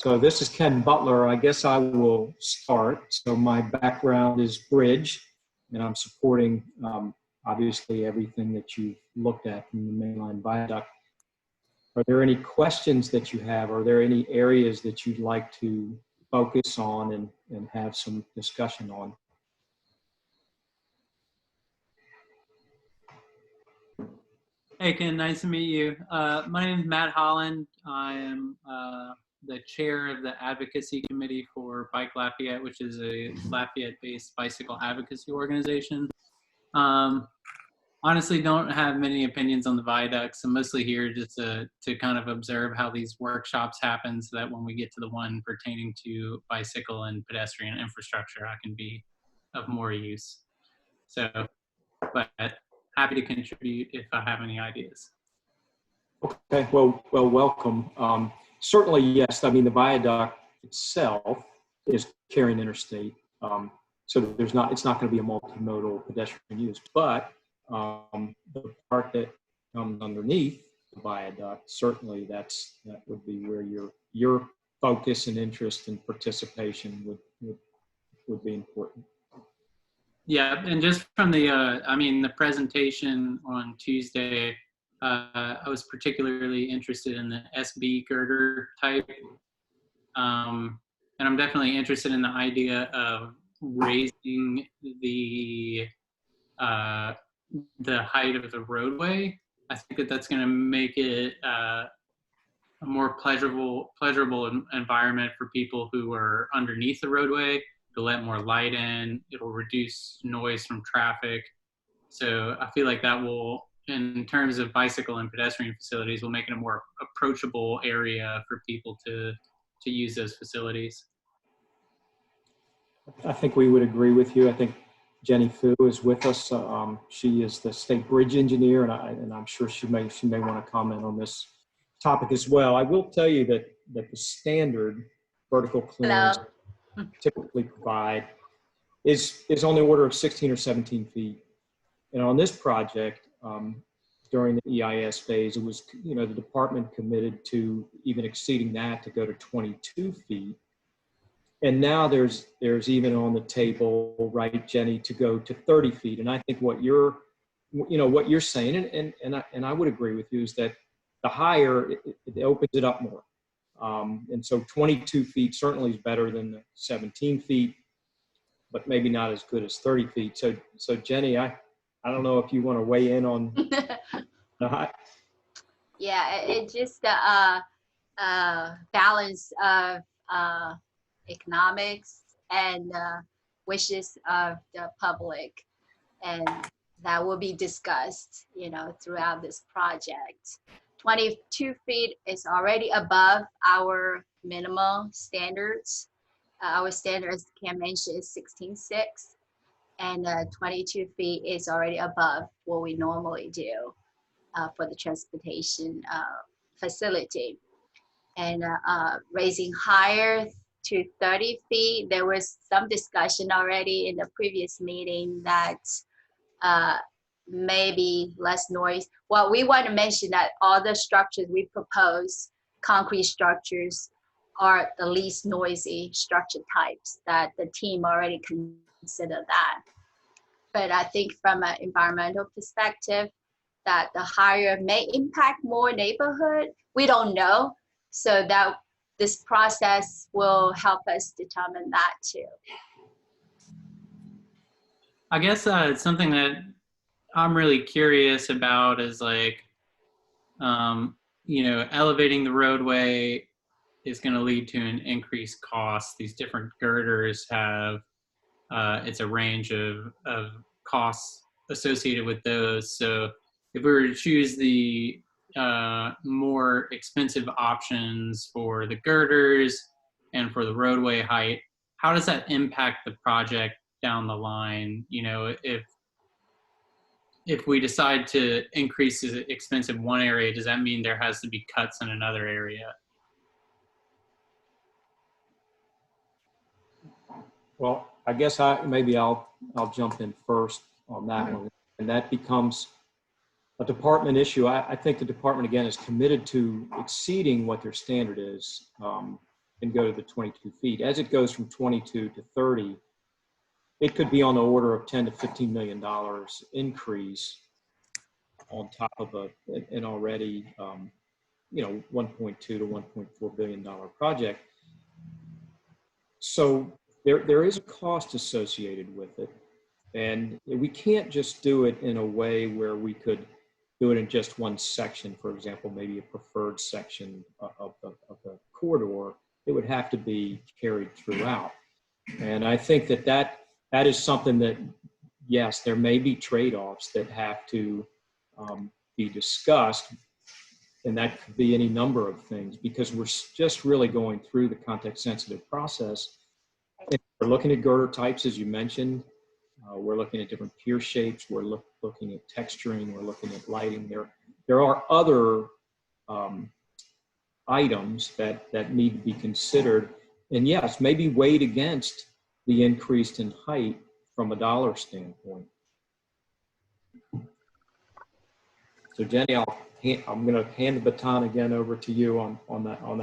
So this is Ken Butler. I guess I will start. So my background is bridge, and I'm supporting obviously everything that you've looked at from the mainline viaduct. Are there any questions that you have? Are there any areas that you'd like to focus on and have some discussion on? Hey, Ken, nice to meet you. My name is Matt Holland. I am the chair of the advocacy committee for Bike Lafayette, which is a Lafayette-based bicycle advocacy organization. Honestly, don't have many opinions on the viaducts. I'm mostly here just to kind of observe how these workshops happen so that when we get to the one pertaining to bicycle and pedestrian infrastructure, I can be of more use. So, but happy to contribute if I have any ideas. Okay, well, welcome. Certainly, yes. I mean, the viaduct itself is carrying interstate, so it's not going to be a multimodal pedestrian use. But the part that comes underneath the viaduct, certainly that would be where your focus and interest and participation would be important. Yeah, and just from the, I mean, the presentation on Tuesday, I was particularly interested in the SB girder type. And I'm definitely interested in the idea of raising the height of the roadway. I think that's going to make it a more pleasurable environment for people who are underneath the roadway. It'll let more light in. It'll reduce noise from traffic. So I feel like that will, in terms of bicycle and pedestrian facilities, will make it a more approachable area for people to use those facilities. I think we would agree with you. I think Jenny Fu is with us. She is the state bridge engineer, and I'm sure she may want to comment on this topic as well. I will tell you that the standard vertical clearance typically provide is on the order of 16 or 17 feet. And on this project, during the EIS phase, it was, the department committed to even exceeding that to go to 22 feet. And now there's even on the table, right, Jenny, to go to 30 feet. And I think what you're saying, and I would agree with you, is that the higher, it opens it up more. And so 22 feet certainly is better than the 17 feet, but maybe not as good as 30 feet. So Jenny, I don't know if you want to weigh in on the height. Yeah, it's just balance of economics and wishes of the public, and that will be discussed, throughout this project. 22 feet is already above our minimal standards. Our standard, as Cam mentioned, is 16.6, and 22 feet is already above what we normally do for the transportation facility. And raising higher to 30 feet, there was some discussion already in the previous meeting that maybe less noise. Well, we want to mention that all the structures we propose, concrete structures, are the least noisy structure types that the team already considered that. But I think from an environmental perspective, that the higher may impact more neighborhood. We don't know. So that this process will help us determine that too. I guess something that I'm really curious about is elevating the roadway is going to lead to an increased cost. These different girders have, it's a range of costs associated with those. So if we were to choose the more expensive options for the girders and for the roadway height, how does that impact the project down the line? If we decide to increase the expense in one area, does that mean there has to be cuts in another area? Well, I guess I'll jump in first on that one, and that becomes a department issue. I think the department, again, is committed to exceeding what their standard is. and go to the 22 feet. As it goes from 22 to 30, it could be on the order of $10 to $15 million increase on top of an already, $1.2 to $1.4 billion project. So there is a cost associated with it. And we can't just do it in a way where we could do it in just one section, for example, maybe a preferred section of the corridor. It would have to be carried throughout. And I think that is something that, yes, there may be trade-offs that have to be discussed. And that could be any number of things, because we're just really going through the context-sensitive process. And we're looking at girder types, as you mentioned. We're looking at different pier shapes. We're looking at texturing. We're looking at lighting. There are other items that need to be considered. And yes, maybe weighed against the increase in height from a dollar standpoint. So Jenny, I'm going to hand the baton again over to you on that one.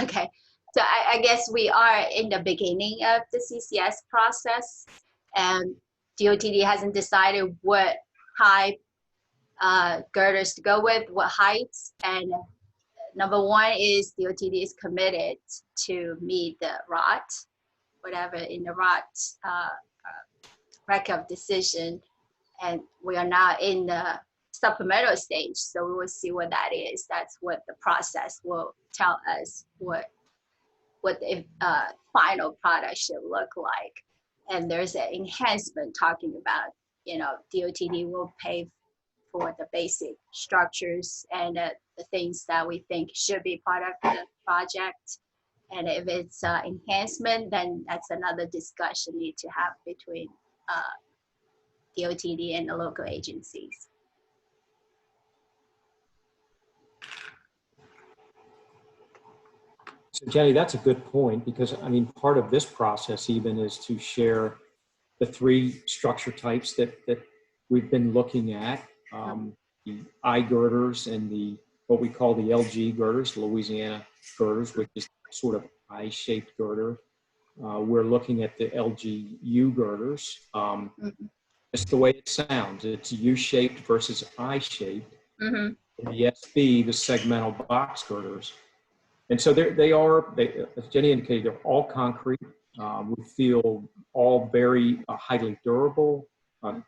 Okay, so I guess we are in the beginning of the CCS process, and DOTD hasn't decided what type girders to go with, what heights. And number one is DOTD is committed to meet the ROT, whatever in the ROT record of decision, and we are now in the supplemental stage, so we will see what that is. That's what the process will tell us what the final product should look like. And there's an enhancement talking about, DOTD will pay for the basic structures and the things that we think should be part of the project. And if it's enhancement, then that's another discussion need to have between DOTD and the local agencies. So Jenny, that's a good point, because I mean, part of this process even is to share the three structure types that we've been looking at, the I girders and what we call the LG girders, Louisiana girders, which is sort of I-shaped girder. We're looking at the LGU girders. It's the way it sounds. It's U-shaped versus I-shaped. And the SB, the segmental box girders. And so as Jenny indicated, they're all concrete. We feel all very highly durable from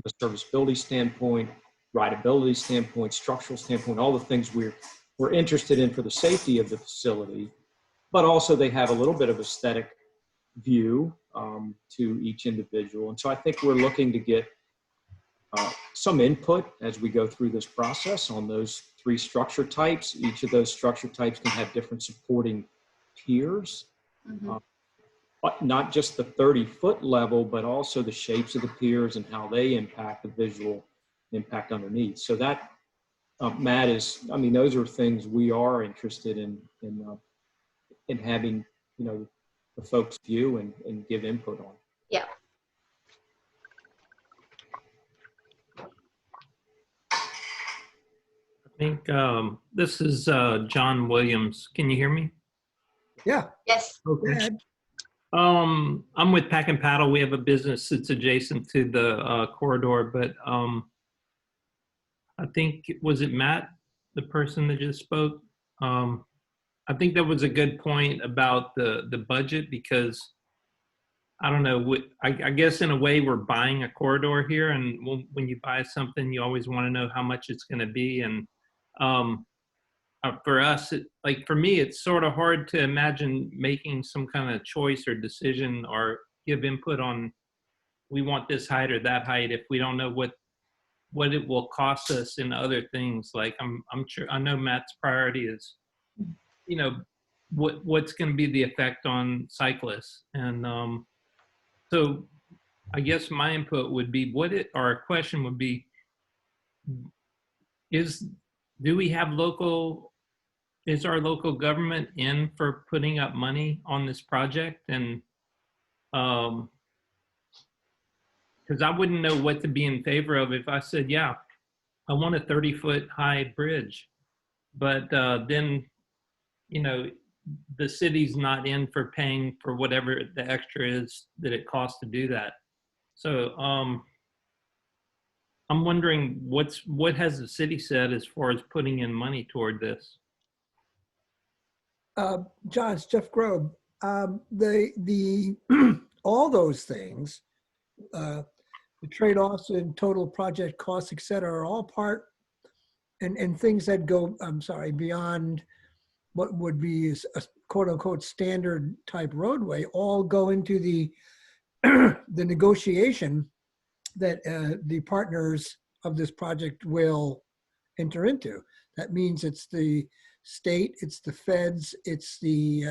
a serviceability standpoint, rideability standpoint, structural standpoint, all the things we're interested in for the safety of the facility. But also they have a little bit of aesthetic view to each individual. And so I think we're looking to get some input as we go through this process on those three structure types. Each of those structure types can have different supporting piers, but not just the 30-foot level, but also the shapes of the piers and how they impact the visual impact underneath. So that, Matt, those are things we are interested in having, the folks view and give input on. Yeah. I think this is John Williams. Can you hear me? Yeah. Yes. Okay. I'm with Pack and Paddle. We have a business that's adjacent to the corridor, but I think, was it Matt, the person that just spoke? I think that was a good point about the budget, because I don't know, I guess in a way we're buying a corridor here, and when you buy something, you always want to know how much it's going to be. And for us, for me, it's sort of hard to imagine making some kind of choice or decision or give input on, we want this height or that height, if we don't know what it will cost us in other things. Like I'm sure, I know Matt's priority is, what's going to be the effect on cyclists. And so I guess my input would be, or a question would be, do we have is our local government in for putting up money on this project? And because I wouldn't know what to be in favor of if I said, yeah, I want a 30-foot high bridge. But then, the city's not in for paying for whatever the extra is that it costs to do that. So I'm wondering what has the city said as far as putting in money toward this? John, it's Jeff Grobe. The all those things, the trade-offs and total project costs, et cetera, are all part and things that go, I'm sorry, beyond what would be a quote unquote standard type roadway, all go into the the negotiation that the partners of this project will enter into. That means it's the state, it's the feds, it's the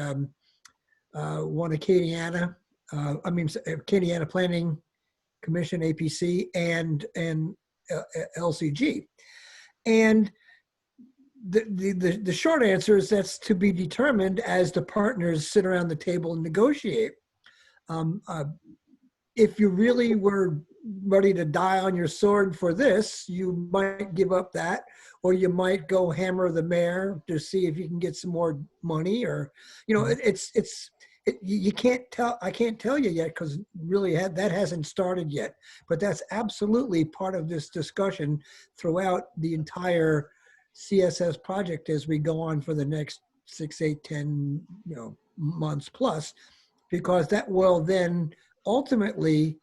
one Acadiana, Acadiana Planning Commission, APC, and LCG. And the short answer is that's to be determined as the partners sit around the table and negotiate. If you really were ready to die on your sword for this, you might give up that, or you might go hammer the mayor to see if you can get some more money, or, you can't tell. I can't tell you yet because really that hasn't started yet. But that's absolutely part of this discussion throughout the entire CSS project as we go on for the next 6, 8, 10, months plus, because that will then ultimately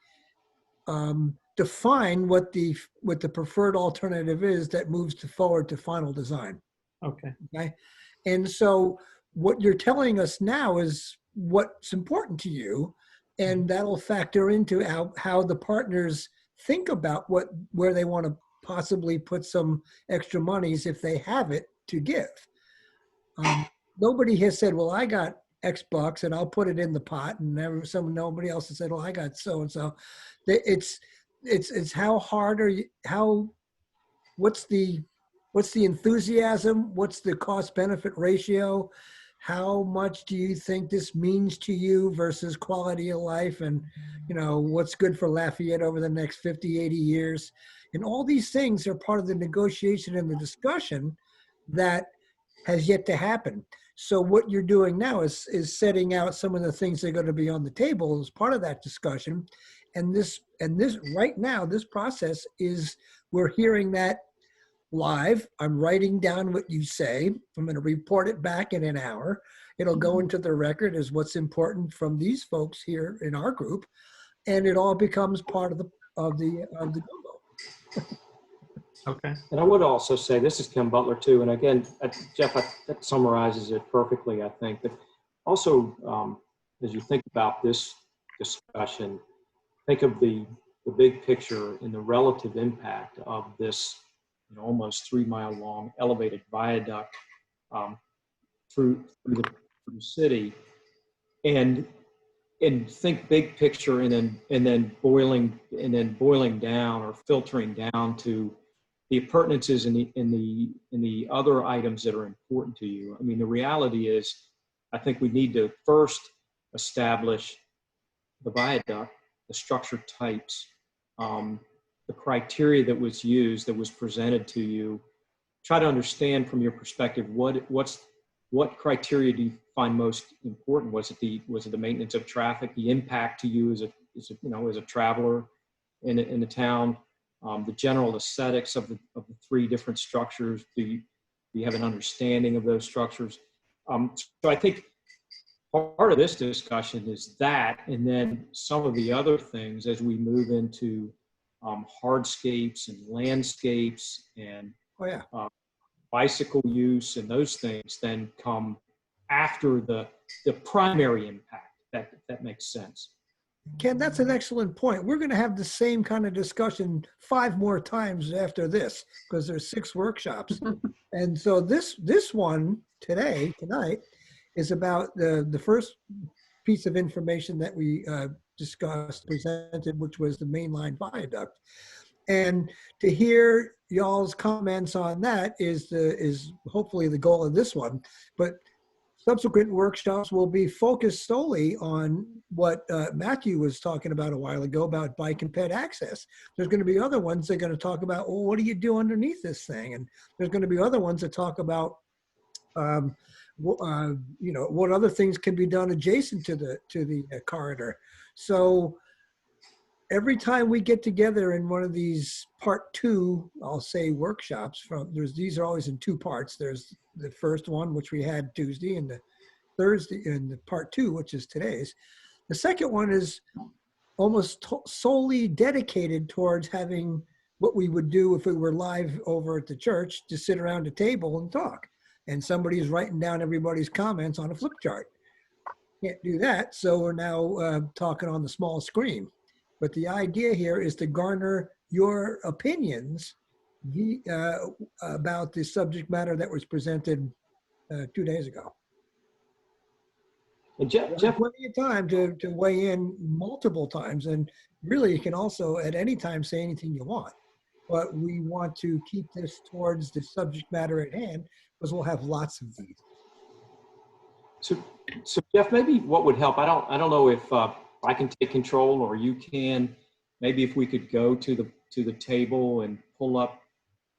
define what the preferred alternative is that moves forward to final design. Okay. Okay. And so what you're telling us now is what's important to you, and that'll factor into how the partners think about where they want to possibly put some extra monies if they have it to give. Nobody has said, well, I got X bucks and I'll put it in the pot, and nobody else has said, well, I got so and so. It's how hard are you, what's the enthusiasm, what's the cost benefit ratio, how much do you think this means to you versus quality of life, and what's good for Lafayette over the next 50, 80 years. And all these things are part of the negotiation and the discussion that has yet to happen. So what you're doing now is setting out some of the things that are going to be on the table as part of that discussion. And this right now, this process is, we're hearing that live. I'm writing down what you say. I'm going to report it back in an hour. It'll go into the record as what's important from these folks here in our group, and it all becomes part of the gumbo. Okay. And I would also say, this is Ken Butler too, and again, Jeff, that summarizes it perfectly, I think. But also, as you think about this discussion, think of the big picture and the relative impact of this almost 3-mile long elevated viaduct through the city, and think big picture, and then boiling down or filtering down to the appurtenances and the other items that are important to you. I mean, the reality is, I think we need to first establish the viaduct, the structure types, the criteria that was used, that was presented to you. Try to understand from your perspective what criteria do you find most important? Was it the maintenance of traffic, the impact to you as a traveler in the town, the general aesthetics of the 3 different structures? Do you have an understanding of those structures? So I think part of this discussion is that, and then some of the other things as we move into hardscapes and landscapes and bicycle use, and those things then come after the primary impact. That makes sense. Ken, that's an excellent point. We're going to have the same kind of discussion 5 more times after this, because there's 6 workshops. And so this one tonight is about the first piece of information that we presented, which was the mainline viaduct. And to hear y'all's comments on that is hopefully the goal of this one. But subsequent workshops will be focused solely on what Matthew was talking about a while ago about bike and ped access. There's going to be other ones that are going to talk about, well, what do you do underneath this thing? And there's going to be other ones that talk about You know, what other things can be done adjacent to the corridor. So every time we get together in one of these part 2, I'll say workshops, these are always in 2 parts. There's the first one, which we had Tuesday, and the Thursday, and the part 2, which is today's. The second one is almost solely dedicated towards having what we would do if we were live over at the church, to sit around a table and talk. And somebody's writing down everybody's comments on a flip chart. Can't do that, so we're now talking on the small screen. But the idea here is to garner your opinions about the subject matter that was presented 2 days ago. And Jeff, Plenty of time to weigh in multiple times, and really you can also at any time say anything you want. But we want to keep this towards the subject matter at hand, because we'll have lots of these. So Jeff, maybe what would help, I don't know if I can take control or you can, maybe if we could go to the table and pull up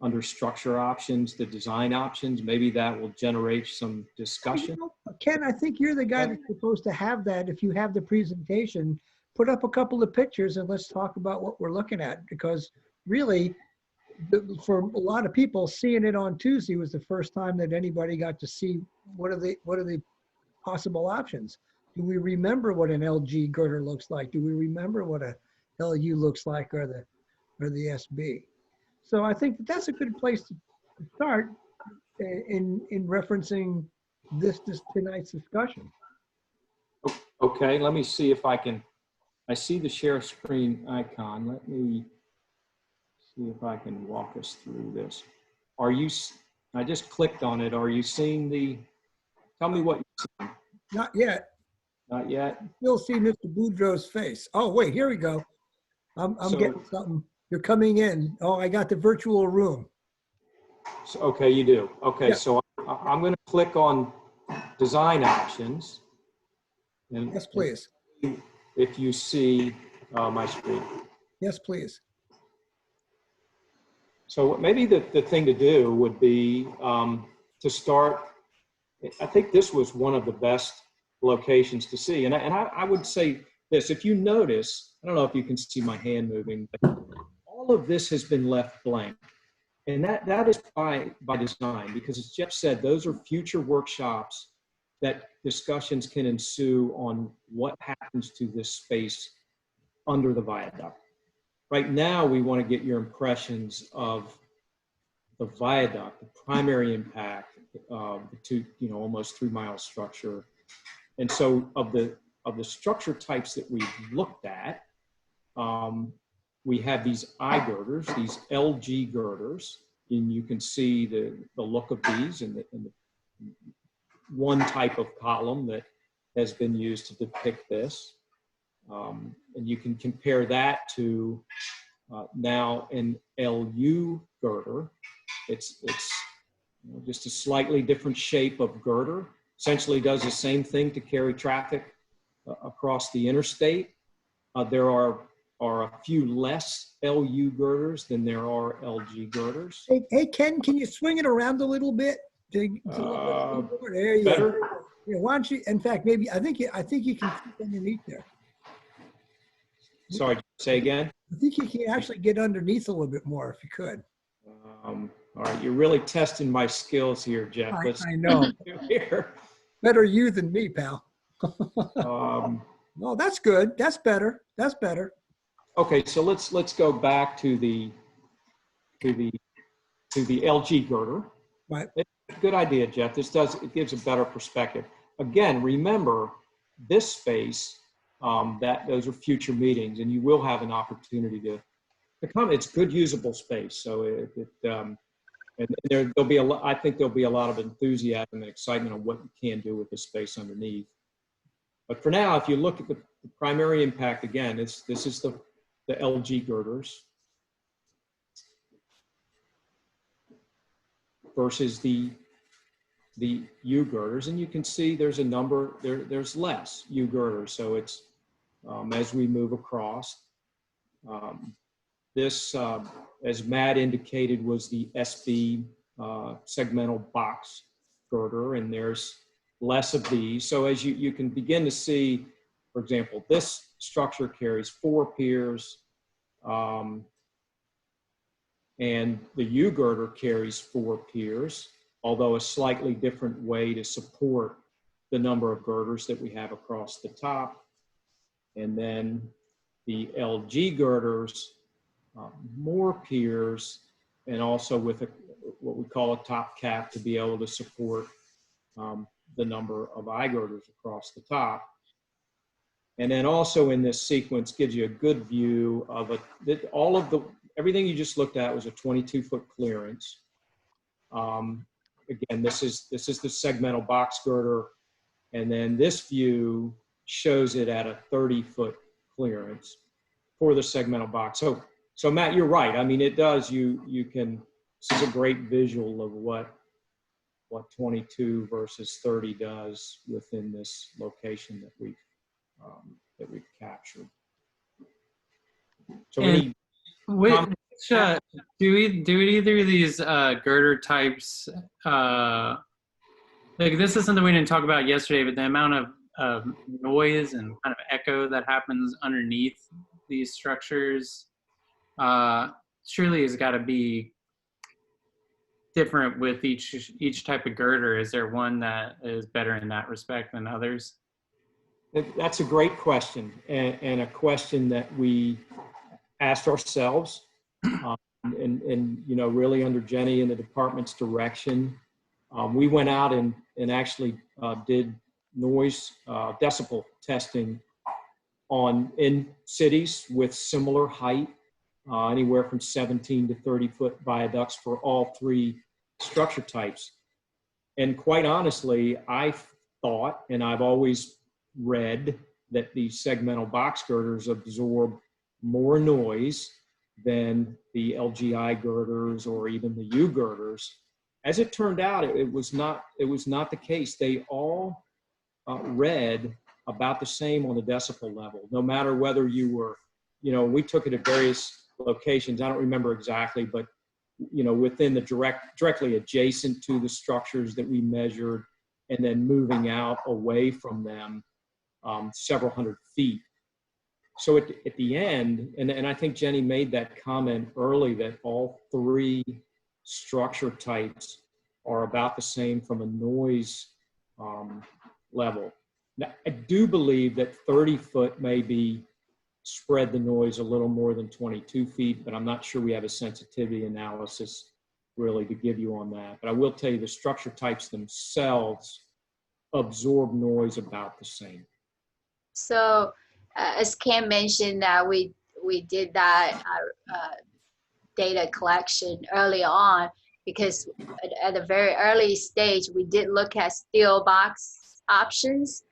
under structure options, the design options, maybe that will generate some discussion. Ken, I think you're the guy that's supposed to have that. If you have the presentation, put up a couple of pictures and let's talk about what we're looking at, because really, for a lot of people, seeing it on Tuesday was the first time that anybody got to see what are the possible options. Do we remember what an LG girder looks like? Do we remember what a LU looks like, or the SB? So I think that's a good place to start in referencing this tonight's discussion. Okay, let me see if I see the share screen icon. Let me see if I can walk us through this. I just clicked on it. Are you seeing tell me what you're seeing. Not yet. Not yet? Still see Mr. Boudreau's face. Oh, wait, here we go. I'm getting something. You're coming in. Oh, I got the virtual room. So, okay, you do. Okay, Yeah. so I'm going to click on design options. And Yes, please. if you see my screen. Yes, please. So maybe the thing to do would be to start, I think this was one of the best locations to see. And I would say this, if you notice, I don't know if you can see my hand moving, but all of this has been left blank. And that is by design, because as Jeff said, those are future workshops that discussions can ensue on what happens to this space under the viaduct. Right now, we want to get your impressions of the viaduct, the primary impact of the almost 3 mile structure. And so of the structure types that we've looked at, we have these I girders, these LG girders, and you can see the look of these and the one type of column that has been used to depict this. And you can compare that to now an LU girder. It's just a slightly different shape of girder. Essentially does the same thing to carry traffic across the interstate. There are a few less LU girders than there are LG girders. Hey, Ken, can you swing it around a little bit? There you Better? go. Yeah, why don't you? In fact, maybe I think you can fit underneath there. Sorry, say again? I think you can actually get underneath a little bit more if you could. All right, you're really testing my skills here, Jeff. I know. Here. Better you than me, pal. No, that's good. That's better. That's better. Okay, so let's go back to the LG girder. Right. Good idea, Jeff. It gives a better perspective. Again, remember this space. Those are future meetings, and you will have an opportunity to come. It's good usable space, so and there'll be I think there'll be a lot of enthusiasm and excitement on what you can do with this space underneath. But for now, if you look at the primary impact again, this is the LG girders versus the U girders, and you can see there's a number there's less U girders. So it's as we move across. This, as Matt indicated, was the SB segmental box girder, and there's less of these. So as you can begin to see, for example, this structure carries 4 piers, and the U-girder carries 4 piers, although a slightly different way to support the number of girders that we have across the top. And then the LG girders, more piers, and also with what we call a top cap to be able to support the number of I girders across the top. And then also in this sequence gives you a good view of everything you just looked at was a 22-foot clearance. Again, this is the segmental box girder, and then this view shows it at a 30-foot clearance for the segmental box. So Matt, you're right. I mean, it does. You can. This is a great visual of what 22 versus 30 does within this location that we've captured. So and do either of these girder types, like this is something we didn't talk about yesterday, but the amount of noise and kind of echo that happens underneath these structures surely has got to be different with each type of girder. Is there one that is better in that respect than others? That's a great question, and a question that we asked ourselves, and you know, really under Jenny and the department's direction, we went out and actually did noise decibel testing in cities with similar height, anywhere from 17 to 30-foot viaducts for all 3 structure types. And quite honestly, I thought, and I've always read, that these segmental box girders absorb more noise than the LGI girders or even the U girders. As it turned out, it was not the case. They all read about the same on the decibel level, no matter whether you were, you know, we took it at various locations. I don't remember exactly, but you know, within the directly adjacent to the structures that we measured, and then moving out away from them several hundred feet. So at the end, and I think Jenny made that comment early, that all 3 structure types are about the same from a noise level. Now, I do believe that 30-foot maybe spread the noise a little more than 22 feet, but I'm not sure we have a sensitivity analysis really to give you on that. But I will tell you the structure types themselves absorb noise about the same. So as Cam mentioned, we did that data collection early on, because at a very early stage, we did look at steel box options,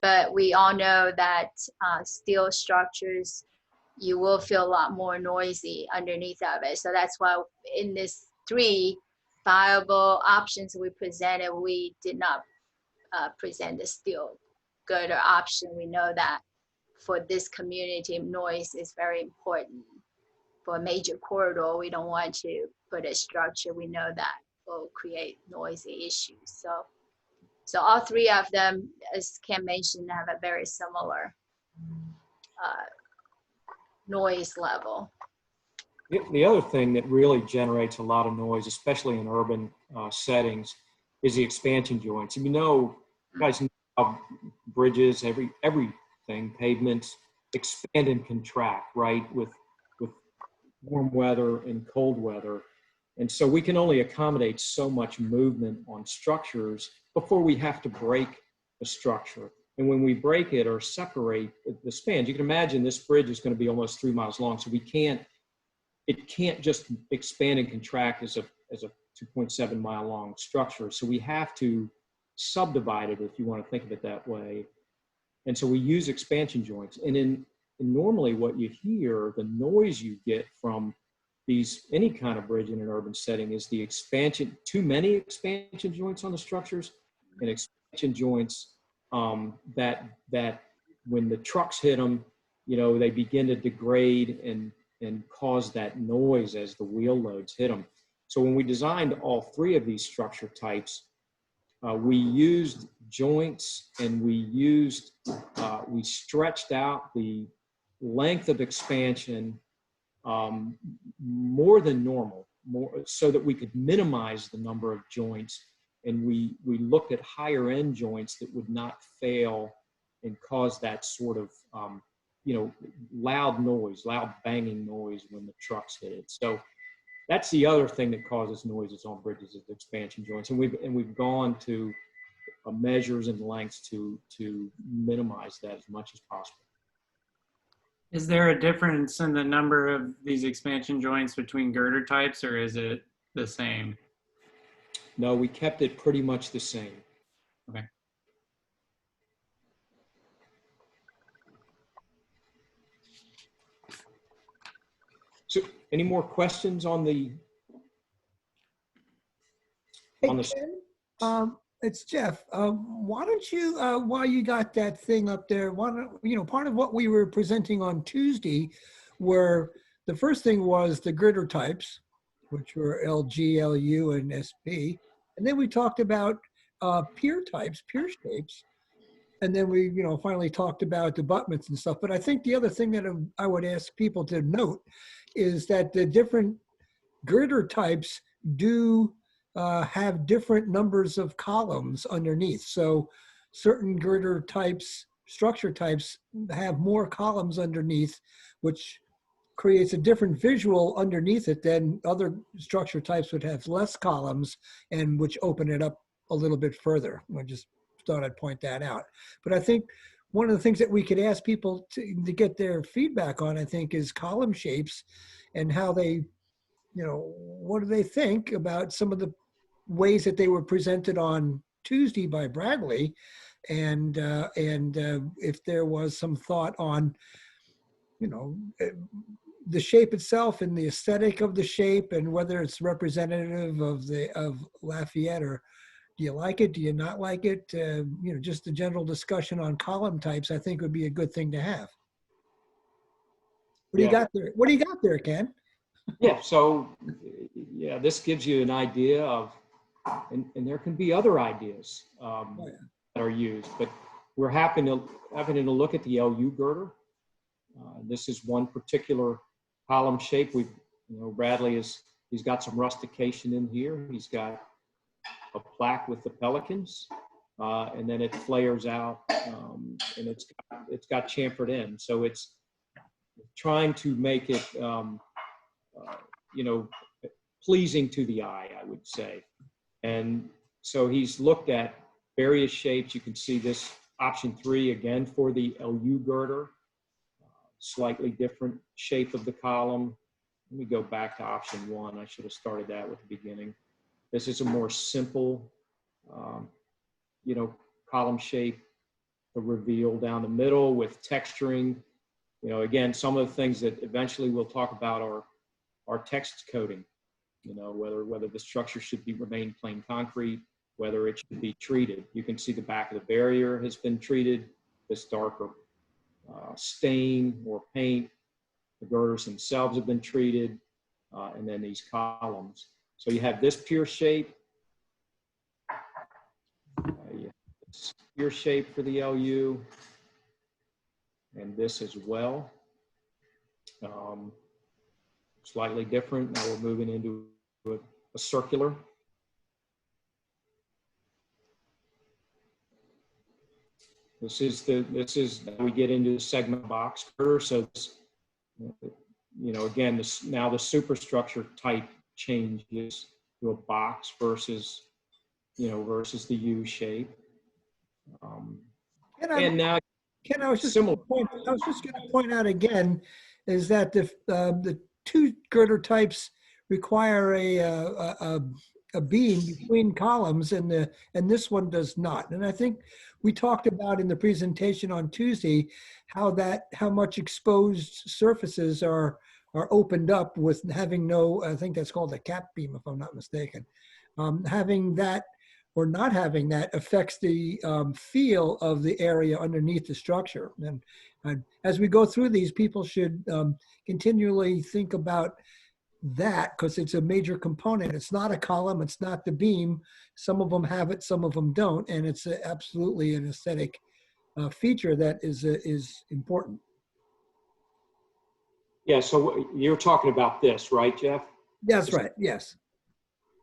but we all know that steel structures, you will feel a lot more noisy underneath of it. So that's why in this 3 viable options we presented, we did not present the steel girder option. We know that for this community, noise is very important. For a major corridor, we don't want to put a structure we know that will create noisy issues. So all 3 of them, as Cam mentioned, have a very similar noise level. The other thing that really generates a lot of noise, especially in urban settings, is the expansion joints. And you know, you guys know how bridges, everything, pavements expand and contract, right, with warm weather and cold weather. And so we can only accommodate so much movement on structures before we have to break the structure. And when we break it or separate the spans, you can imagine this bridge is going to be almost 3 miles long. So it can't just expand and contract as a 2.7 mile long structure. So we have to subdivide it, if you want to think of it that way. And so we use expansion joints. And normally what you hear, the noise you get from any kind of bridge in an urban setting, is the expansion, too many expansion joints on the structures, and expansion joints that when the trucks hit them, you know, they begin to degrade and cause that noise as the wheel loads hit them. So when we designed all 3 of these structure types, We used joints, and we stretched out the length of expansion more than normal, more so that we could minimize the number of joints. And we looked at higher end joints that would not fail and cause that sort of loud noise, loud banging noise when the trucks hit it. So that's the other thing that causes noises on bridges is expansion joints, and we've gone to measures and lengths to minimize that as much as possible. Is there a difference in the number of these expansion joints between girder types, or is it the same? No, we kept it pretty much the same. Okay. So, any more questions on the? Hey, On the Ken, it's Jeff. Why don't you, while you got that thing up there, why don't, part of what we were presenting on Tuesday were, the first thing was the girder types, which were LG, LU, and SP. And then we talked about pier types, pier shapes. And then we, finally talked about abutments and stuff. But I think the other thing that I would ask people to note is that the different girder types do have different numbers of columns underneath. So certain girder types, structure types have more columns underneath, which creates a different visual underneath it than other structure types would have less columns, and which open it up a little bit further. I just thought I'd point that out. But I think one of the things that we could ask people to get their feedback on, I think, is column shapes and how they, what do they think about some of the ways that they were presented on Tuesday by Bradley, and if there was some thought on, the shape itself and the aesthetic of the shape, and whether it's representative of Lafayette, or do you like it? Do you not like it? Just a general discussion on column types, I think, would be a good thing to have. What do you got there? What do you got there, Ken? Yeah. So, this gives you an idea of, and there can be other ideas that are used, but we're having to look at the LU girder. This is one particular column shape. Bradley he's got some rustication in here. He's got a plaque with the pelicans, and then it flares out, and it's got chamfered in. So it's trying to make it, pleasing to the eye, I would say. And so he's looked at various shapes. You can see this option 3 again for the LU girder, slightly different shape of the column. Let me go back to option 1. I should have started that with the beginning. This is a more simple, column shape, the reveal down the middle with texturing. Again, some of the things that eventually we'll talk about are text coding. Whether the structure should remain plain concrete, whether it should be treated. You can see the back of the barrier has been treated, this darker stain or paint. The girders themselves have been treated, and then these columns. So you have this pier shape, pier shape for the LU, and this as well. Slightly different. Now we're moving into a circular. This is we get into the segment box girder. So this, again, now the superstructure type changes to a box versus the U shape. And now, Ken, I was just going to point out again, is that the 2 girder types require a beam between columns, and this one does not. And I think we talked about in the presentation on Tuesday how much exposed surfaces are opened up with having no, I think that's called a cap beam, if I'm not mistaken. Having that or not having that affects the feel of the area underneath the structure. And as we go through these, people should continually think about that because it's a major component. It's not a column. It's not the beam. Some of them have it, some of them don't. And it's absolutely an aesthetic feature that is important. Yeah, so you're talking about this, right, Jeff? That's right. Yes.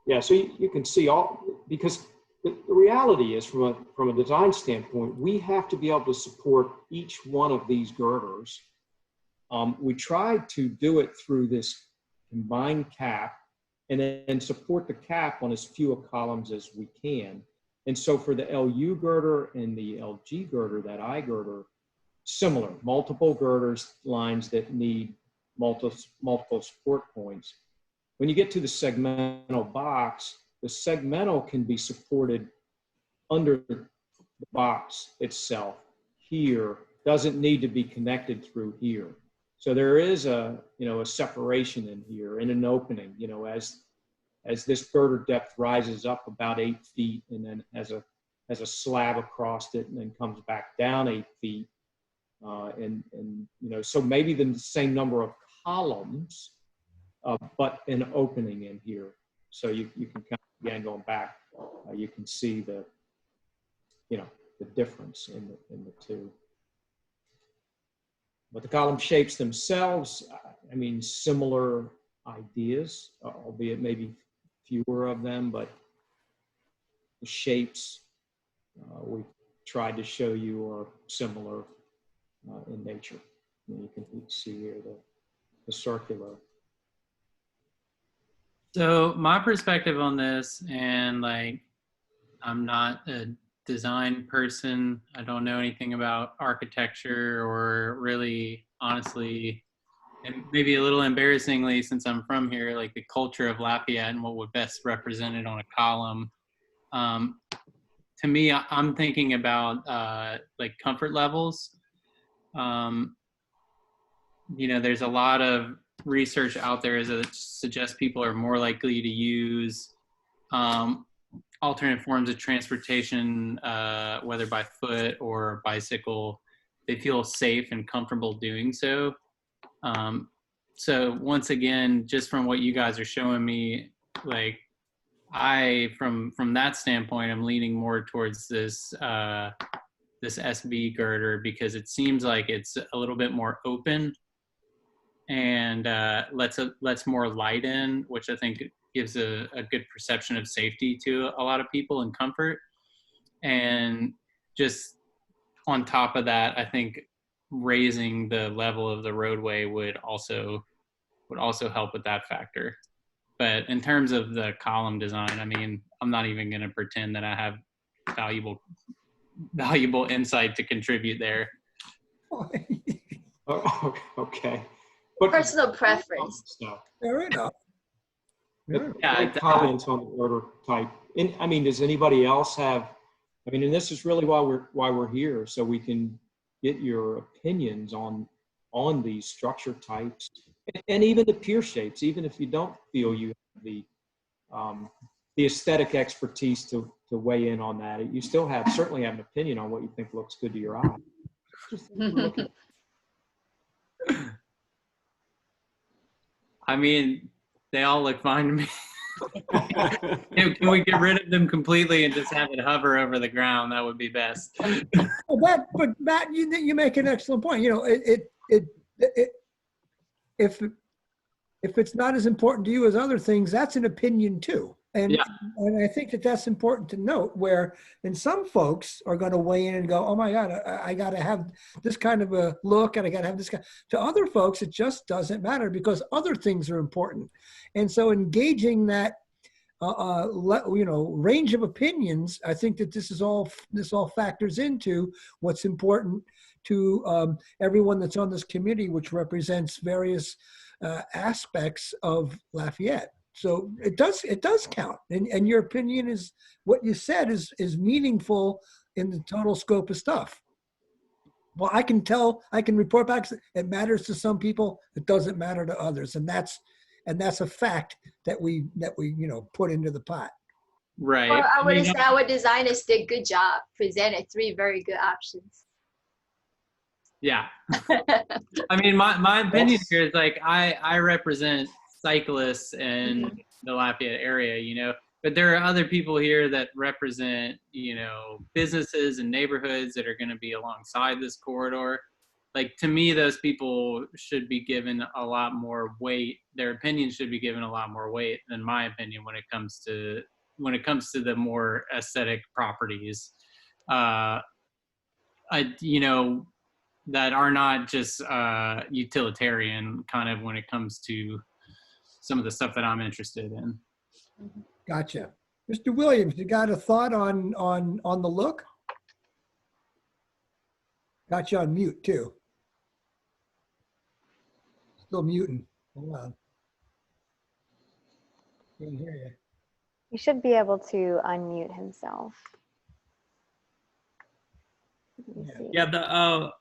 Yeah, so you can see all, because the reality is from a design standpoint, we have to be able to support each one of these girders. We tried to do it through this combined cap and then support the cap on as few columns as we can. And so for the LU girder and the LG girder, that I girder, similar, multiple girders, lines that need multiple support points. When you get to the segmental box, the segmental can be supported under the box itself here, doesn't need to be connected through here. So there is a separation in here and an opening, as this girder depth rises up about 8 feet and then has a slab across it and then comes back down 8 feet. So maybe the same number of columns, but an opening in here. So you can kind of, again, going back, you can see the difference in the two. But the column shapes themselves, I mean, similar ideas, albeit maybe fewer of them, but the shapes we tried to show you are similar in nature. And you can see here the circular. So my perspective on this, and like, I'm not a design person. I don't know anything about architecture or really, honestly, and maybe a little embarrassingly, since I'm from here, like the culture of Lafayette and what would best represent it on a column. To me, I'm thinking about like comfort levels. There's a lot of research out there that suggests people are more likely to use alternate forms of transportation, whether by foot or bicycle. They feel safe and comfortable doing so. So once again, just from what you guys are showing me, like from that standpoint, I'm leaning more towards this this SB girder because it seems like it's a little bit more open and lets more light in, which I think gives a good perception of safety to a lot of people and comfort. And just on top of that, I think raising the level of the roadway would also help with that factor. But in terms of the column design, I mean, I'm not even going to pretend that I have valuable insight to contribute there. Oh, okay. But Personal preference. Fair enough. Yeah, comments on the order type. And I mean, does anybody else have? I mean, and this is really why we're here, so we can get your opinions on these structure types and even the pier shapes. Even if you don't feel you have the aesthetic expertise to weigh in on that, you still certainly have an opinion on what you think looks good to your eye. I mean, they all look fine to me. Can we get rid of them completely and just have it hover over the ground? That would be best. But Matt, you make an excellent point. If it's not as important to you as other things, that's an opinion too. And I think that's important to note, where and some folks are going to weigh in and go, oh my God, I got to have this kind of a look and I got to have this kind. To other folks, it just doesn't matter because other things are important. And so engaging that, range of opinions, I think that this all factors into what's important to everyone that's on this committee, which represents various aspects of Lafayette. So it does count. And your opinion is what you said is meaningful in the total scope of stuff. Well, I can report back. It matters to some people. It doesn't matter to others. And that's a fact that we put into the pot. Right. Well, I would say our designers did a good job, presented 3 very good options. Yeah. I mean, my opinion here is like, I represent cyclists in the Lafayette area, you know, but there are other people here that represent, you know, businesses and neighborhoods that are going to be alongside this corridor. Like, to me, those people should be given a lot more weight. Their opinion should be given a lot more weight than my opinion when it comes to the more aesthetic properties. You know, that are not just utilitarian kind of when it comes to some of the stuff that I'm interested in. Gotcha. Mr. Williams, you got a thought on the look? Got you on mute too. Still muting. Hold on. Can't hear you. He should be able to unmute himself. Let me see. Yeah, the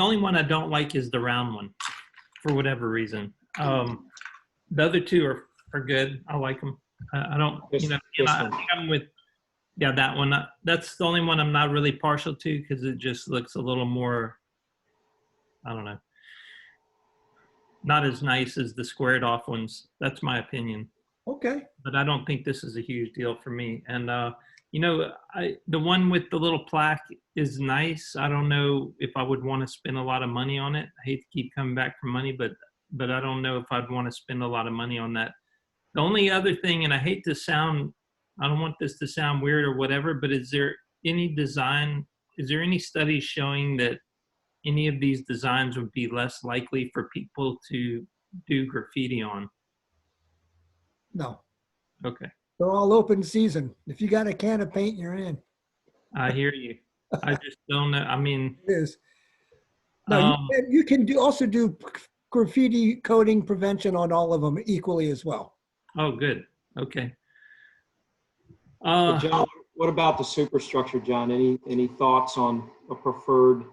only one I don't like is the round one, for whatever reason. The other two are good. I like them. I don't, you know, I think I'm with, yeah, that one. That's the only one I'm not really partial to because it just looks a little more, I don't know, not as nice as the squared off ones. That's my opinion. Okay. But I don't think this is a huge deal for me. And, you know, the one with the little plaque is nice. I don't know if I would want to spend a lot of money on it. I hate to keep coming back for money, but I don't know if I'd want to spend a lot of money on that. The only other thing, and I hate to sound, I don't want this to sound weird or whatever, but is there any studies showing that any of these designs would be less likely for people to do graffiti on? No. Okay. They're all open season. If you got a can of paint, you're in. I hear you. I just don't know. I mean, It is. No, you can also do graffiti coating prevention on all of them equally as well. oh, good. Okay. John, what about the superstructure, John? Any thoughts on a preferred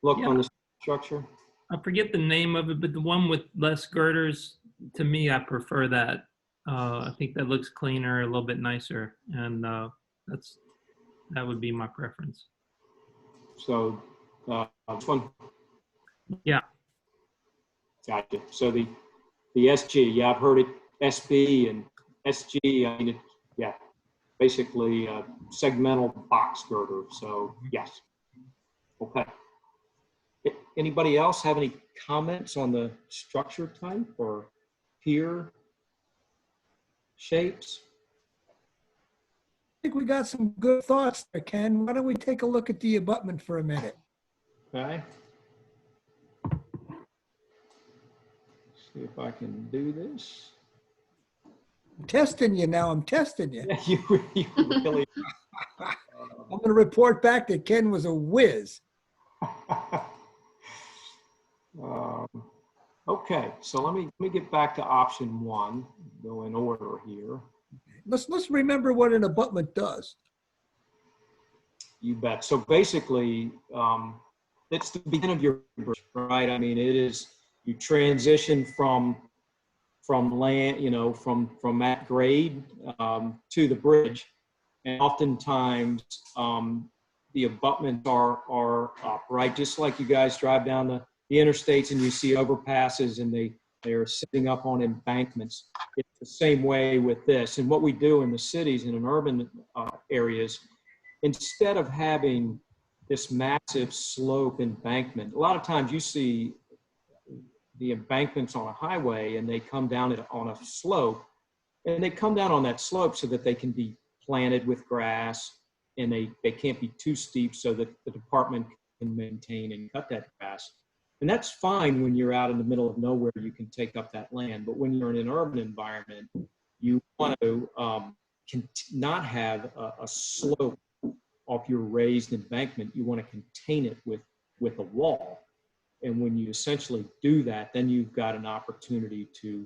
look on the structure? I forget the name of it, but the one with less girders, to me, I prefer that. I think that looks cleaner, a little bit nicer, and that would be my preference. So this one? Yeah. Gotcha. So the SG, yeah, I've heard it, SB and SG, I mean, yeah, basically a segmental box girder. So yes. Okay. Anybody else have any comments on the structure type or pier shapes? I think we got some good thoughts there, Ken. Why don't we take a look at the abutment for a minute? Okay. See if I can do this. I'm testing you now. I'm testing you. Yeah, you really. I'm going to report back that Ken was a whiz. Okay, so let me get back to option one. Go in order here. Let's remember what an abutment does. You bet. So basically, it's the beginning of your bridge, right? I mean, it is, you transition from land, you know, from that grade to the bridge, and oftentimes the abutments are up, right? Just like you guys drive down the interstates and you see overpasses and they're sitting up on embankments. It's the same way with this. And what we do in the cities and in urban areas, instead of having this massive slope embankment, a lot of times you see the embankments on a highway and they come down on a slope, and they come down on that slope so that they can be planted with grass, and they can't be too steep so that the department can maintain and cut that grass. And that's fine when you're out in the middle of nowhere, you can take up that land. But when you're in an urban environment, you want to not have a slope off your raised embankment. You want to contain it with a wall. And when you essentially do that, then you've got an opportunity to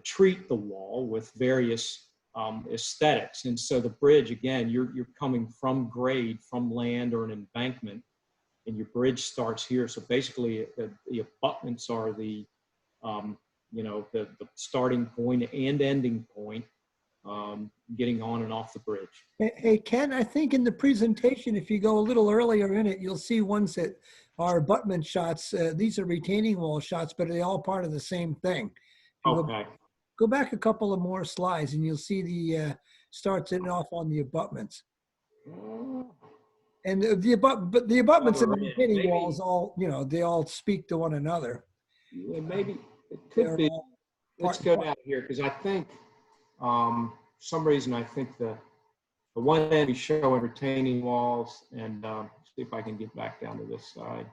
treat the wall with various aesthetics. And so the bridge, again, you're coming from grade, from land or an embankment, and your bridge starts here. So basically the abutments are the starting point and ending point. getting on and off the bridge. Hey, Ken, I think in the presentation, if you go a little earlier in it, you'll see ones that are abutment shots. These are retaining wall shots, but they're all part of the same thing. If you Okay. go back a couple of more slides and you'll see the starts it off on the abutments. And but the abutments and the retaining walls all, you know, they all speak to one another. Yeah, maybe it could be. Let's go down here because I think for some reason I think the one end is showing retaining walls, and see if I can get back down to this side.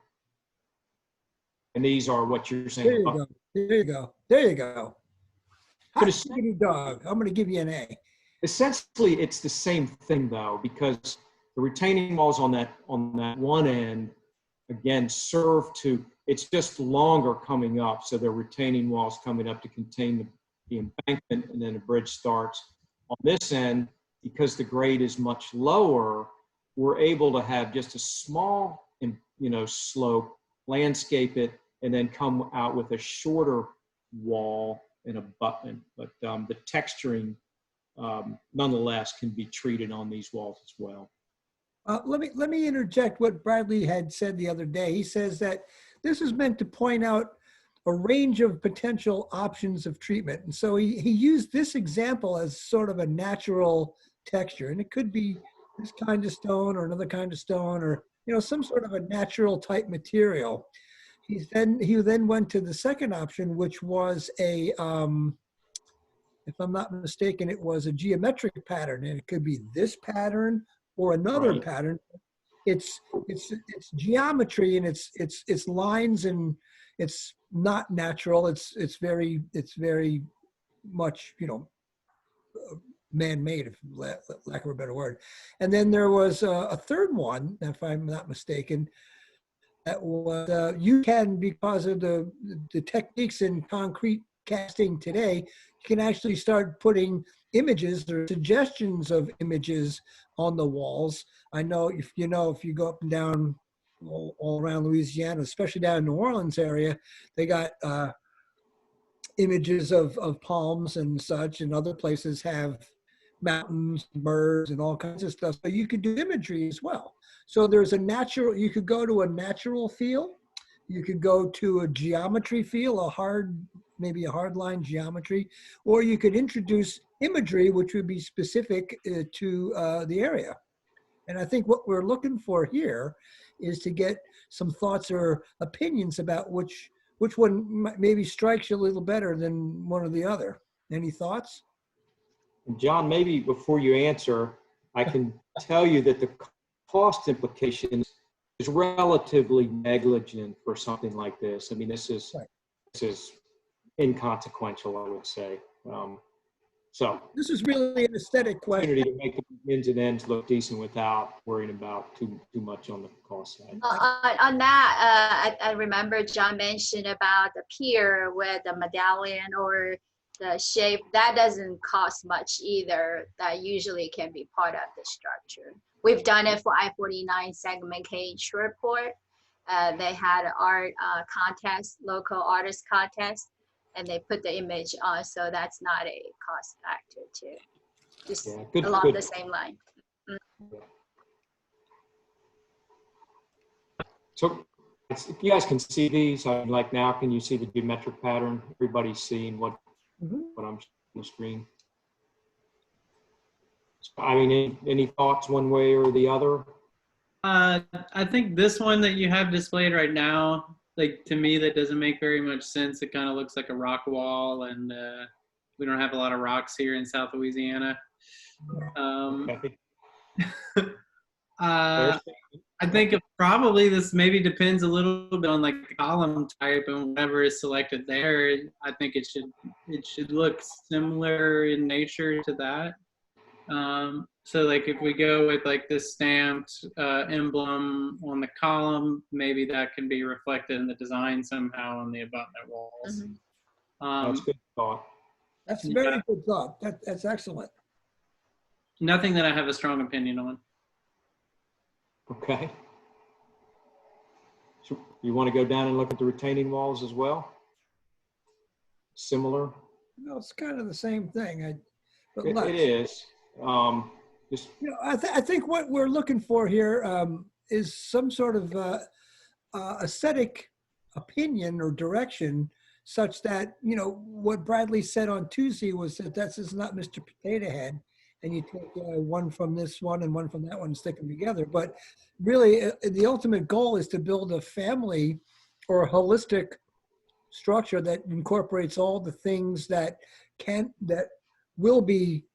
And these are what you're saying. There you go. There you go. There you go. But Dog. I'm going to give you an A. Essentially, it's the same thing though, because the retaining walls on that one end, again, serve to, it's just longer coming up. So they're retaining walls coming up to contain the embankment, and then the bridge starts. On this end, because the grade is much lower, we're able to have just a small, slope, landscape it, and then come out with a shorter wall and abutment. But the texturing, nonetheless, can be treated on these walls as well. Let me interject what Bradley had said the other day. He says that this is meant to point out a range of potential options of treatment. And so he used this example as sort of a natural texture. And it could be this kind of stone or another kind of stone, or, you know, some sort of a natural type material. He then went to the second option, which was a, if I'm not mistaken, it was a geometric pattern. And it could be this pattern or another pattern. It's geometry, and it's lines, and it's not natural. It's very much, you know, man-made, if lack of a better word. And then there was a third one, if I'm not mistaken, that was you can, because of the techniques in concrete casting today, you can actually start putting images or suggestions of images on the walls. I know if you go up and down all around Louisiana, especially down in New Orleans area, they got images of palms and such, and other places have mountains, birds, and all kinds of stuff. So you could do imagery as well. So there's you could go to a natural feel, you could go to a geometry feel, maybe a hard line geometry, or you could introduce imagery, which would be specific to the area. And I think what we're looking for here is to get some thoughts or opinions about which one maybe strikes you a little better than one or the other. Any thoughts? John, maybe before you answer, I can tell you that the cost implications is relatively negligent for something like this. I mean, this is inconsequential, I would say. So this is really an aesthetic question. To make the ends and ends look decent without worrying about too much on the cost side. On that, I remember John mentioned about the pier with the medallion or the shape. That doesn't cost much either. That usually can be part of the structure. We've done it for I-49 segment K in Shreveport. They had an art contest, local artist contest, and they put the image on, so that's not a cost factor too. Just along the same line. So if you guys can see these, like now, can you see the geometric pattern? Everybody's seeing what I'm on the screen. So, I mean, any thoughts one way or the other? I think this one that you have displayed right now, like, to me, that doesn't make very much sense. It kind of looks like a rock wall, and we don't have a lot of rocks here in South Louisiana. I think probably this maybe depends a little bit on, like, the column type and whatever is selected there. I think it should look similar in nature to that. So, like, if we go with, like, this stamped emblem on the column, maybe that can be reflected in the design somehow on the abutment walls. That's a good thought. That's a very good thought. That's excellent. Nothing that I have a strong opinion on. Okay. So you want to go down and look at the retaining walls as well? Similar? No, it's kind of the same thing. but It less. is. Just You know, I think what we're looking for here is some sort of aesthetic opinion or direction, such that, you know, what Bradley said on Tuesday was that this is not Mr. Potato Head, and you take one from this one and one from that one and stick them together. But really, the ultimate goal is to build a family or a holistic structure that incorporates all the things that will be,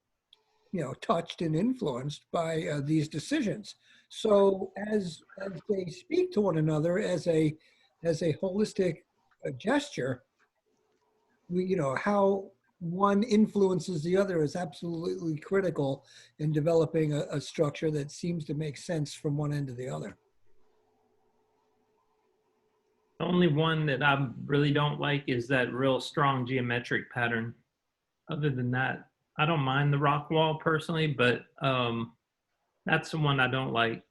you know, touched and influenced by these decisions. So as they speak to one another as a holistic gesture, we, you know, how one influences the other is absolutely critical in developing a structure that seems to make sense from one end to the other. The only one that I really don't like is that real strong geometric pattern. Other than that, I don't mind the rock wall personally, but that's the one I don't like.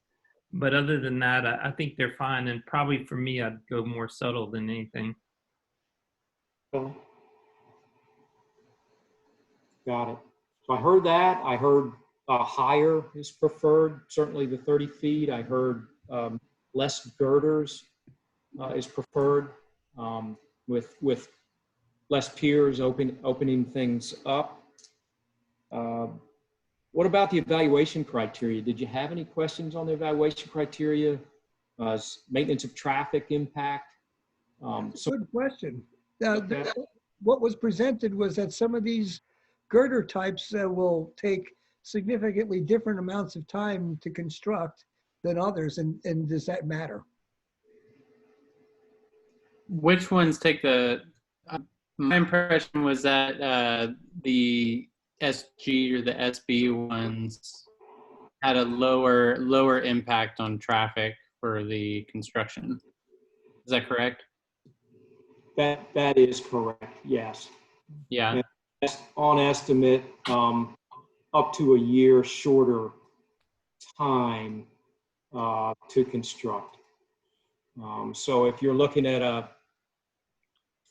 But other than that, I think they're fine. And probably for me, I'd go more subtle than anything. got it. So I heard that. I heard higher is preferred, certainly the 30 feet. I heard less girders is preferred, with less piers opening things up. What about the evaluation criteria? Did you have any questions on the evaluation criteria? Maintenance of traffic impact? Good question. Okay. What was presented was that some of these girder types will take significantly different amounts of time to construct than others, and does that matter? Which ones take the? My impression was that the SG or the SB ones had a lower impact on traffic for the construction. Is that correct? That is correct. Yes. Yeah. And on estimate, up to a year shorter time to construct. So if you're looking at a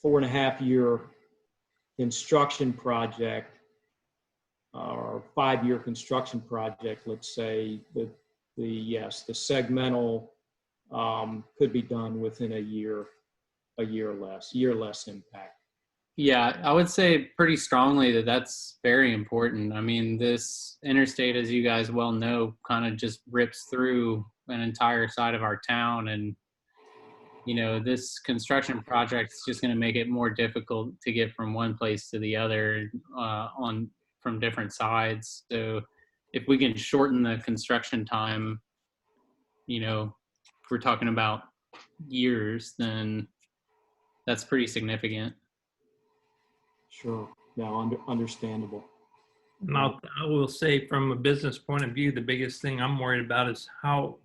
4.5-year construction project or 5-year construction project, let's say, the segmental could be done within a year less impact. Yeah, I would say pretty strongly that that's very important. I mean, this interstate, as you guys well know, kind of just rips through an entire side of our town. And, you know, this construction project is just going to make it more difficult to get from one place to the other from different sides. So if we can shorten the construction time, you know, if we're talking about years, then that's pretty significant. Sure. Yeah, understandable. And I will say, from a business point of view, the biggest thing I'm worried about is how,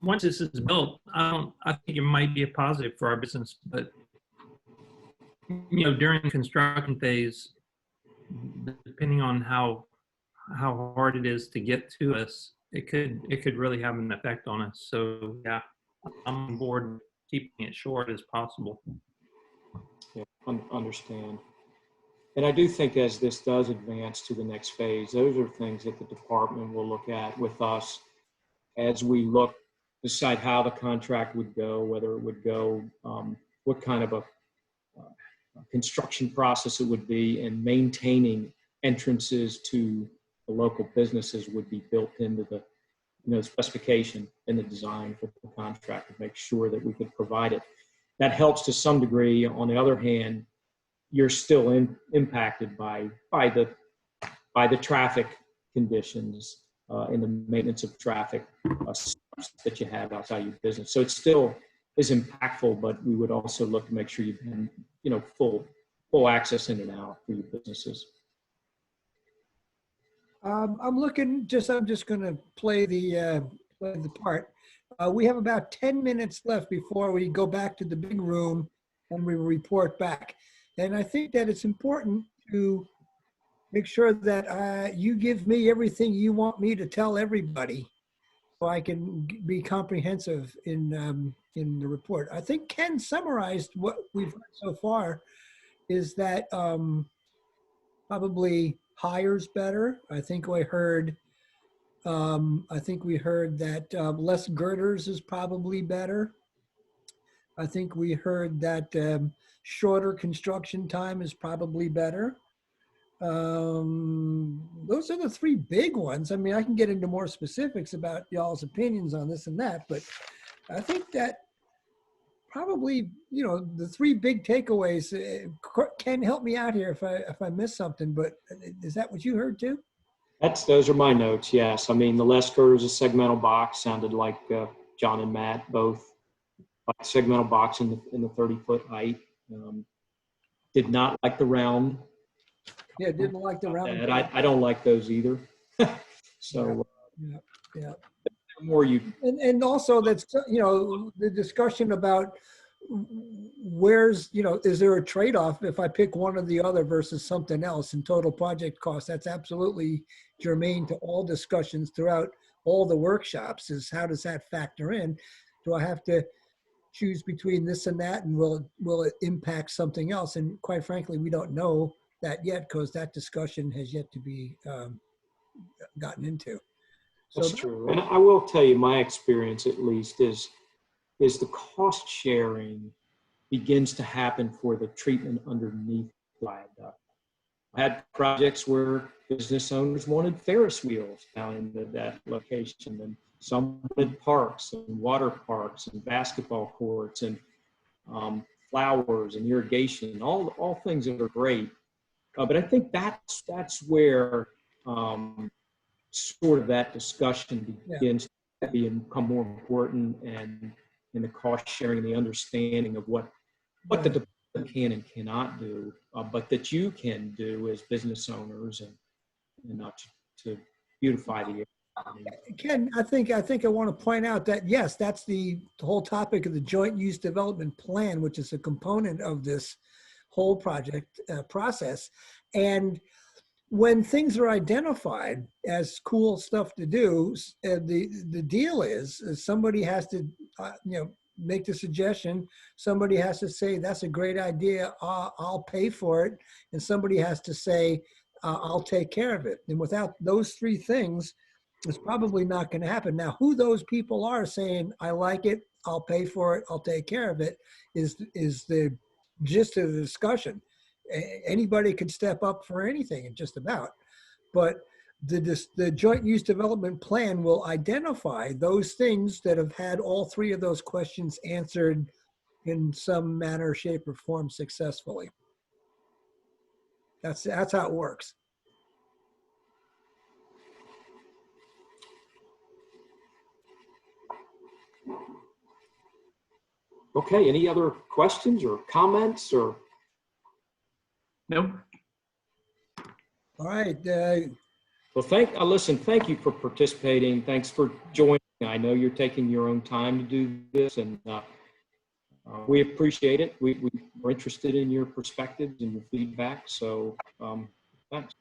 once this is built, I think it might be a positive for our business, but, you know, during the construction phase, depending on how hard it is to get to us, it could really have an effect on us. So yeah, I'm on board keeping it short as possible. Yeah, understand. And I do think as this does advance to the next phase, those are things that the department will look at with us as we decide how the contract would go, whether it would go, what kind of a construction process it would be, and maintaining entrances to the local businesses would be built into the specification and the design for the contract to make sure that we could provide it. That helps to some degree. On the other hand, you're still impacted by the traffic conditions and the maintenance of traffic that you have outside your business. So it still is impactful, but we would also look to make sure you have full access in and out for your businesses. I'm just going to play the part. We have about 10 minutes left before we go back to the big room and we report back. And I think that it's important to make sure that you give me everything you want me to tell everybody, so I can be comprehensive in the report. I think Ken summarized what we've heard so far, is that probably higher's better. I think we heard that less girders is probably better. I think we heard that shorter construction time is probably better. Those are the three big ones. I mean, I can get into more specifics about y'all's opinions on this and that, but I think that probably, the three big takeaways. Ken, help me out here if I miss something, but is that what you heard too? Those are my notes. Yes. I mean, the less girders, a segmental box sounded like John and Matt both like segmental box in the 30-foot height. Did not like the round. Yeah, didn't like the round. I don't like those either. So yeah. The more you and also that's the discussion about where's is there a trade-off if I pick one or the other versus something else in total project cost? That's absolutely germane to all discussions throughout all the workshops. Is how does that factor in? Do I have to choose between this and that, and will it impact something else? And quite frankly, we don't know that yet because that discussion has yet to be gotten into. So that's true. And I will tell you, my experience at least is the cost sharing begins to happen for the treatment underneath the viaduct. I had projects where business owners wanted Ferris wheels down in that location, and some wanted parks and water parks and basketball courts and flowers and irrigation, all things that are great. But I think that's where sort of that discussion begins to become more important, and in the cost sharing and the understanding of what the department can and cannot do, but that you can do as business owners and not to beautify the area. Ken, I think I want to point out that yes, that's the whole topic of the joint use development plan, which is a component of this whole project process. And when things are identified as cool stuff to do, the deal is somebody has to make the suggestion. Somebody has to say that's a great idea. I'll pay for it, and somebody has to say I'll take care of it. And without those three things, it's probably not going to happen. Now, who those people are saying, I like it, I'll pay for it, I'll take care of it, is the gist of the discussion. Anybody could step up for anything, just about. But the joint use development plan will identify those things that have had all three of those questions answered in some manner, shape, or form successfully. That's how it works. Okay, any other questions or comments or? Nope. All right. Well, thank you for participating. Thanks for joining. I know you're taking your own time to do this, and we appreciate it. We're interested in your perspectives and your feedback, so thanks.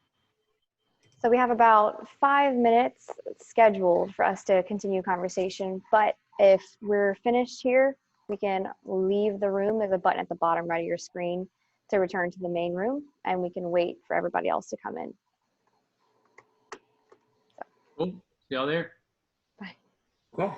So we have about 5 minutes scheduled for us to continue conversation, but if we're finished here, we can leave the room. There's a button at the bottom right of your screen to return to the main room, and we can wait for everybody else to come in. Cool. See y'all there. Bye. Okay.